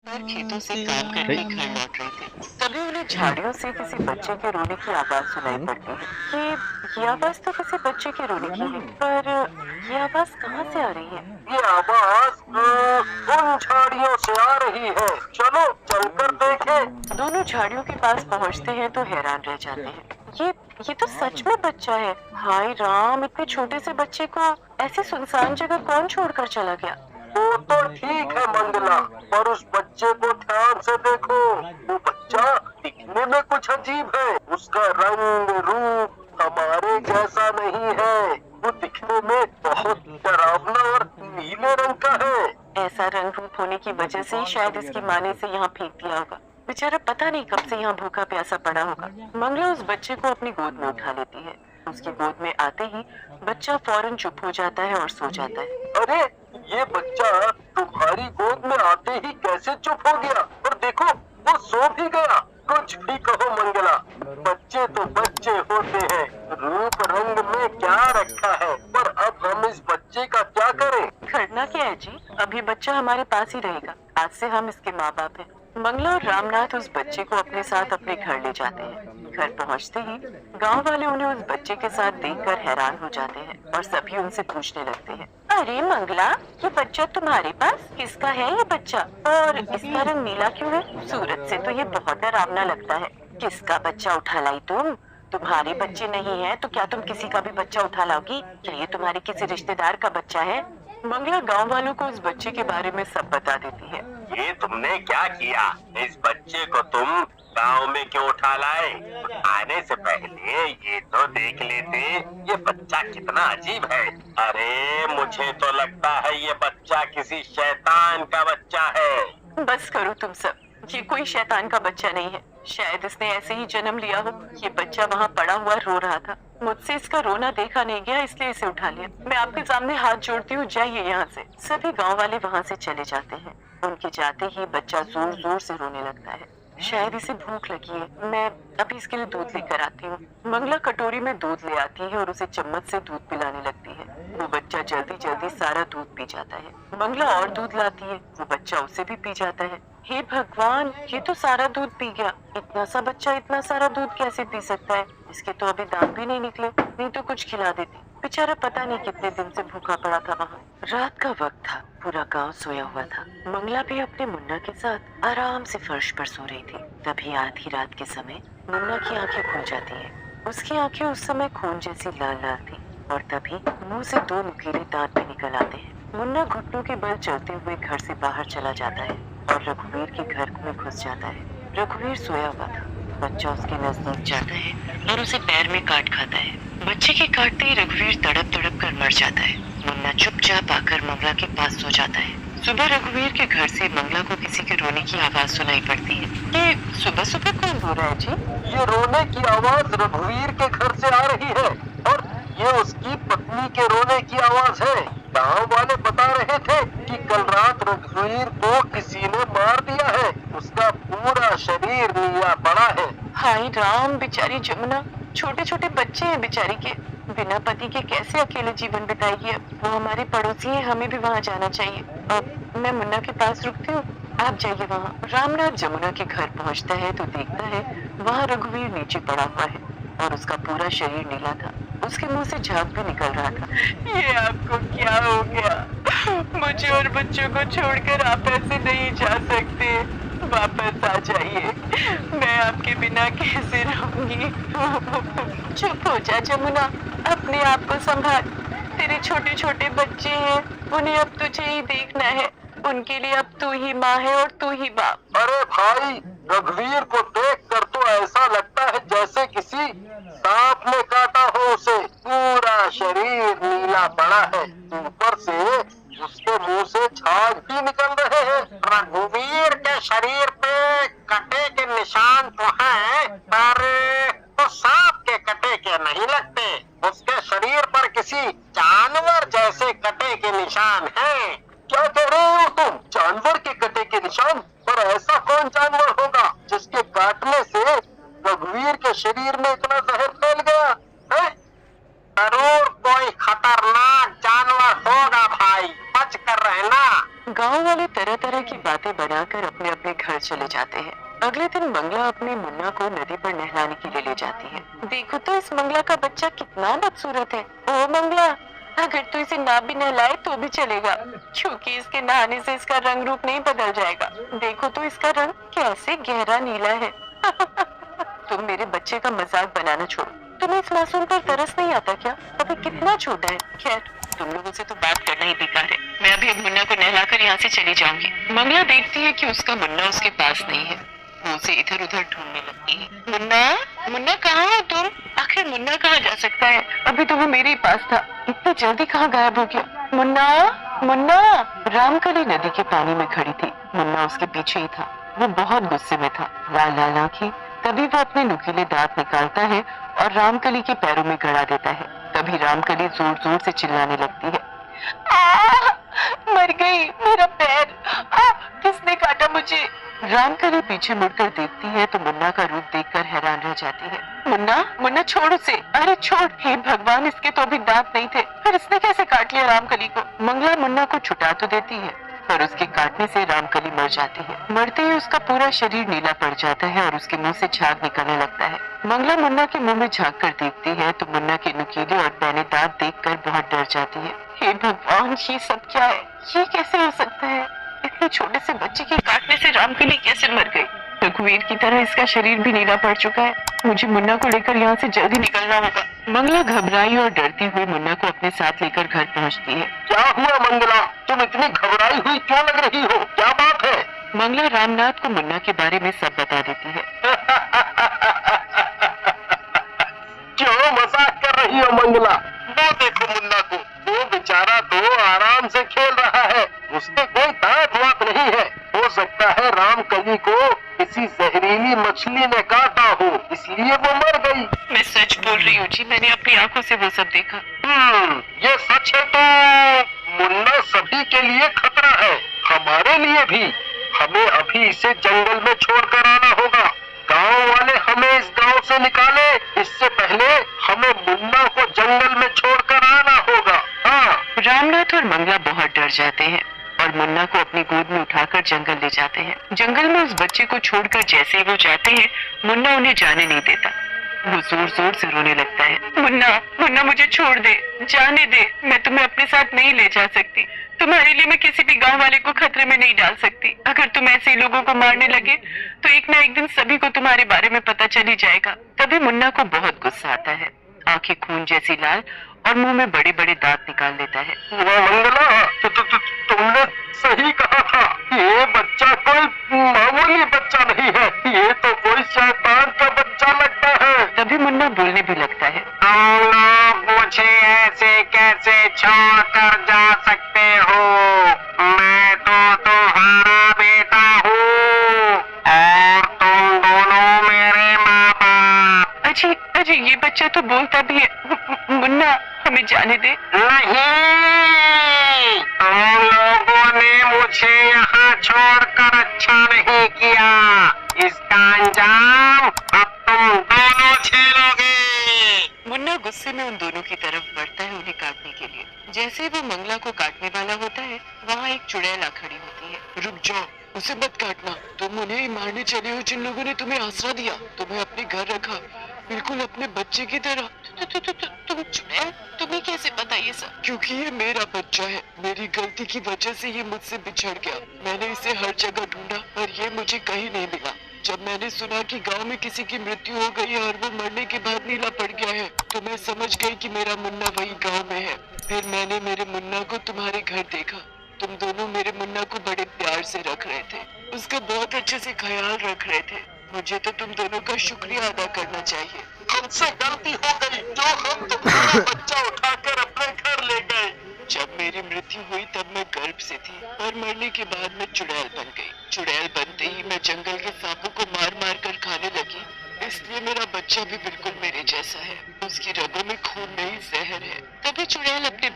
पर खेतों से काम करके घर लौट रहे थे। तभी उन्हें झाड़ियों से किसी बच्चे के रोने की आवाज सुनाई पड़ती है। ये आवाज तो किसी बच्चे के रोने की है, पर ये आवाज कहाँ से आ रही है? ये आवाज उन झाड़ियों से आ रही है। चलो चलकर देखें। दोनों झाड़ियों के पास पहुंचते हैं तो हैरान रह जाते हैं। ये तो सच में बच्चा है। हाय राम, इतने छोटे से बच्चे को ऐसी सुनसान जगह कौन छोड़कर चला गया? वो तो ठीक है मंगला, पर उस बच्चे को ध्यान से देखो। वो बच्चा दिखने में कुछ अजीब है। उसका रंग रूप हमारे जैसा नहीं है। वो दिखने में बहुत डरावना और नीले रंग का है। ऐसा रंग रूप होने की वजह से ही शायद इसकी माँ ने इसे यहाँ फेंक दिया होगा। बेचारा पता नहीं कब से यहाँ भूखा प्यासा पड़ा होगा। मंगला उस बच्चे को अपनी गोद में उठा लेती है। उसकी गोद में आते ही बच्चा फौरन चुप हो जाता है और सो जाता है। अरे ये बच्चा तुम्हारी गोद में आते ही कैसे चुप हो गया? और देखो वो सो भी गया। कुछ भी कहो मंगला, बच्चे तो बच्चे होते हैं। रूप रंग में क्या रखा है। पर अब हम इस बच्चे का क्या करें? करना क्या है जी, अभी बच्चा हमारे पास ही रहेगा। आज से हम इसके माँ बाप हैं। मंगला और रामनाथ उस बच्चे को अपने साथ अपने घर ले जाते हैं। घर पहुंचते ही गांव वाले उन्हें उस बच्चे के साथ देखकर हैरान हो जाते हैं और सभी उनसे पूछने लगते हैं, अरे मंगला, ये बच्चा तुम्हारे पास किसका है? ये बच्चा और इसका रंग नीला क्यों है? सूरत से तो ये बहुत डरावना लगता है। किसका बच्चा उठा लाई तुम? तुम्हारे बच्चे नहीं है तो क्या तुम किसी का भी बच्चा उठा लाओगी? क्या ये तुम्हारे किसी रिश्तेदार का बच्चा है? मंगला गांव वालों को उस बच्चे के बारे में सब बता देती है। ये तुमने क्या किया? इस बच्चे को तुम गांव में क्यों उठा लाए? आने से पहले ये तो देख लेते ये बच्चा कितना अजीब है। अरे मुझे तो लगता है ये बच्चा किसी शैतान का बच्चा है। बस करो तुम सब, ये कोई शैतान का बच्चा नहीं है। शायद इसने ऐसे ही जन्म लिया हो। ये बच्चा वहाँ पड़ा हुआ रो रहा था। मुझसे इसका रोना देखा नहीं गया, इसलिए इसे उठा लिया। मैं आपके सामने हाथ जोड़ती हूँ, जाइए यहाँ से। सभी गांव वाले वहाँ से चले जाते हैं। उनके जाते ही बच्चा जोर जोर से रोने लगता है। शायद इसे भूख लगी है। मैं अभी इसके लिए दूध लेकर आती हूँ। मंगला कटोरी में दूध ले आती है और उसे चम्मच से दूध पिलाने लगती है। वो बच्चा जल्दी जल्दी सारा दूध पी जाता है। मंगला और दूध लाती है। वो बच्चा उसे भी पी जाता है। हे भगवान, ये तो सारा दूध पी गया। इतना सा बच्चा इतना सारा दूध कैसे पी सकता है? इसके तो अभी दांत भी नहीं निकले, नहीं तो कुछ खिला देती। बेचारा पता नहीं कितने दिन से भूखा पड़ा था वहाँ। रात का वक्त था, पूरा गांव सोया हुआ था। मंगला भी अपने मुन्ना के साथ आराम से फर्श पर सो रही थी। तभी आधी रात के समय मुन्ना की आंखें खुल जाती हैं। उसकी आंखें उस समय खून जैसी लाल लाल थी और तभी मुंह से दो नुकीले दांत भी निकल आते हैं। मुन्ना घुटनों के बल चलते हुए घर से बाहर चला जाता है और रघुवीर के घर में घुस जाता है। रघुवीर सोया हुआ था। बच्चा उसके नजदीक जाता है और उसे पैर में काट खाता है। बच्चे के काटते ही रघुवीर तड़प तड़प कर मर जाता है। मुन्ना चुपचाप आकर मंगला के पास सो जाता है। सुबह रघुवीर के घर से मंगला को किसी के रोने की आवाज सुनाई पड़ती है। ये सुबह सुबह कौन रो रहा है जी? ये रोने की आवाज रघुवीर के घर से आ रही है और ये उसकी पत्नी के रोने की आवाज है। गांव वाले बता रहे थे कि कल रात रघुवीर को किसी ने मार दिया है। उसका पूरा शरीर नीला पड़ा है। हाय राम, बेचारी जमुना, छोटे छोटे बच्चे हैं बेचारी के। बिना पति के कैसे अकेले जीवन बिताएगी? वो हमारे पड़ोसी है, हमें भी वहाँ जाना चाहिए। अब मैं मुन्ना के पास रुकती हूँ, आप जाइए वहाँ। रामनाथ जमुना के घर पहुँचता है तो देखता है वहाँ रघुवीर नीचे पड़ा हुआ है और उसका पूरा शरीर नीला था। उसके मुंह से झाग भी निकल रहा था। ये आपको क्या हो गया? मुझे और बच्चों को छोड़कर आप ऐसे नहीं जा सकते। वापस आ जाइए, मैं आपके बिना कैसे रहूंगी? चुप हो जा जमुना, अपने आप को संभाल। तेरे छोटे छोटे बच्चे हैं, उन्हें अब तुझे ही देखना है। उनके लिए अब तू ही माँ है और तू ही बाप। अरे भाई, रघुवीर को देखकर तो ऐसा लगता है जैसे किसी सांप ने काटा हो उसे। पूरा शरीर नीला पड़ा है, ऊपर से उसके मुंह से झाग भी निकल रहे हैं। रघुवीर के शरीर पे कटे के निशान तो हैं, पर तो सांप के कटे के नहीं लगते। उसके शरीर पर किसी जानवर जैसे कटे के निशान हैं। क्या कह रहे हो तुम? जानवर के कटे के निशान? पर ऐसा कौन जानवर होगा जिसके काटने से रघुवीर के शरीर में इतना जहर फैल गया है? जरूर कोई खतरनाक जानवर होगा भाई, बच कर रहना। गांव वाले तरह तरह की बातें बनाकर अपने अपने घर चले जाते हैं। अगले दिन मंगला अपने मुन्ना को नदी पर नहलाने के लिए ले जाती है। देखो तो इस मंगला का बच्चा कितना बदसूरत है। ओ मंगला, अगर तू इसे ना भी नहलाए तो भी चलेगा, क्योंकि इसके नहाने से इसका रंग रूप नहीं बदल जाएगा। देखो तो इसका रंग कैसे गहरा नीला है। तुम मेरे बच्चे का मजाक बनाना छोड़ो। तुम्हें इस मासूम पर तरस नहीं आता क्या? अभी कितना छोटा है। खैर, तुम लोगों से तो बात करना ही बेकार है। मैं अभी मुन्ना को नहलाकर यहाँ से चली जाऊंगी। मंगला देखती है कि उसका मुन्ना उसके पास नहीं है। वो उसे इधर उधर ढूंढने लगती है। मुन्ना, मुन्ना कहाँ हो तुम? आखिर मुन्ना कहाँ जा सकता है? अभी तो वो मेरे ही पास था, इतनी जल्दी कहाँ गायब हो गया? मुन्ना, मुन्ना। रामकली नदी के पानी में खड़ी थी। मुन्ना उसके पीछे ही था। वो बहुत गुस्से में था। लाल लाल आंखें। तभी वो अपने नुकीले दांत निकालता है और रामकली के पैरों में गड़ा देता है। तभी रामकली जोर जोर से चिल्लाने लगती है। मर गई, मेरा पैर, किसने काटा मुझे? रामकली पीछे मुड़कर देखती है तो मुन्ना का रूप देखकर हैरान रह जाती है। मुन्ना, मुन्ना छोड़ उसे। अरे छोड़, हे भगवान, इसके तो अभी दांत नहीं थे, फिर इसने कैसे काट लिया रामकली को? मंगला मुन्ना को छुटा तो देती है, पर उसके काटने से रामकली मर जाती है। मरते ही उसका पूरा शरीर नीला पड़ जाता है और उसके मुंह से झाग निकलने लगता है। मंगला मुन्ना के मुंह में झांक कर देखती है तो मुन्ना के नुकीले और पैने दांत देखकर बहुत डर जाती है। हे भगवान, ये सब क्या है? ये कैसे हो सकता है? इतने छोटे से बच्चे के काटने से रामकली कैसे मर गई? रघुवीर की तरह इसका शरीर भी नीला पड़ चुका है। मुझे मुन्ना को लेकर यहाँ से जल्दी निकलना होगा। मंगला घबराई और डरती हुई मुन्ना को अपने साथ लेकर घर पहुँचती है। क्या हुआ मंगला? तुम इतनी घबराई हुई क्यों लग रही हो? क्या बात है? मंगला रामनाथ को मुन्ना के बारे में सब बता देती है। क्यों मजाक कर रही हो मंगला? वो देखो मुन्ना को, वो बेचारा तो आराम से खेल रहा है, उसके कोई दांत वात नहीं है। हो सकता है रामकली को किसी जहरीली मछली ने काटा हो, इसलिए वो मर गई। मैं सच बोल रही हूँ जी, मैंने अपनी आंखों से वो सब देखा। ये सच है तो मुन्ना सभी के लिए खतरा है, हमारे लिए भी। हमें अभी इसे जंगल में छोड़कर आना होगा। गांव वाले हमें इस गांव से निकाले, इससे पहले हमें मुन्ना को जंगल में छोड़कर आना होगा। हाँ। रामनाथ और मंगला बहुत डर जाते हैं और मुन्ना को अपनी गोद में उठाकर जंगल ले जाते हैं। जंगल में उस बच्चे को छोड़कर जैसे ही वो जाते हैं, मुन्ना उन्हें जाने नहीं देता। वो जोर जोर से रोने लगता है। मुन्ना, मुन्ना मुझे छोड़ दे, जाने दे, मैं तुम्हें अपने साथ नहीं ले जा सकती। तुम्हारे लिए मैं किसी भी गांव वाले को खतरे में नहीं डाल सकती। अगर तुम ऐसे ही लोगों को मारने लगे तो एक ना एक दिन सभी को तुम्हारे बारे में पता चल ही जाएगा। तभी मुन्ना को बहुत गुस्सा आता है। आंखें खून जैसी लाल और मुंह में बड़े बड़े दांत निकाल देता है। मंगला, तुमने सही कहा था, ये बच्चा कोई मामूली बच्चा नहीं है, ये तो कोई शैतान का बच्चा लगता है। तभी मुन्ना बोलने भी लगता है। तुम लोग मुझे ऐसे कैसे छोड़ कर जा सकते हो? मैं तो तुम्हारा बेटा हूँ और तुम दोनों मेरे माँ बाप। अजी, अजी, ये बच्चा तो बोलता भी है। मुन्ना, हमें जाने दे। नहीं, तुम लोगों ने मुझे यहाँ छोड़कर अच्छा नहीं किया। इसका अंजाम अब तुम दोनों झेलोगे। मुन्ना गुस्से में उन दोनों की तरफ बढ़ता है उन्हें काटने के लिए। जैसे ही वो मंगला को काटने वाला होता है, वहाँ एक चुड़ैल आ खड़ी होती है। रुक जाओ, उसे मत काटना। तुम उन्हें ही मारने चले हो जिन लोगों ने तुम्हें आसरा दिया, तुम्हें अपने घर रखा, बिल्कुल अपने बच्चे की तरह। तुम चुड़ैल, तुम्हें कैसे पता ये सब? क्योंकि ये मेरा बच्चा है। मेरी गलती की वजह से ये मुझसे बिछड़ गया। मैंने इसे हर जगह ढूंढा पर ये मुझे कहीं नहीं मिला। जब मैंने सुना कि गांव में किसी की मृत्यु हो गई है और वो मरने के बाद नीला पड़ गया है, तो मैं समझ गई कि मेरा मुन्ना वही गांव में है। फिर मैंने मेरे मुन्ना को तुम्हारे घर देखा। तुम दोनों मेरे मुन्ना को बड़े प्यार से रख रहे थे, उसका बहुत अच्छे से ख्याल रख रहे थे। मुझे तो तुम दोनों का शुक्रिया अदा करना चाहिए। हमसे गलती हो गई जो हम तुम्हारा बच्चा उठाकर अपने घर ले गए। जब मेरी मृत्यु हुई तब मैं गर्भ से थी, पर मरने के बाद मैं चुड़ैल बन गई। चुड़ैल बनते ही मैं जंगल के सांपों को मार मार कर खाने लगी, इसलिए मेरा बच्चा भी बिल्कुल मेरे जैसा है। उसकी रगों में खून नहीं, जहर है। तभी चुड़ैल अपने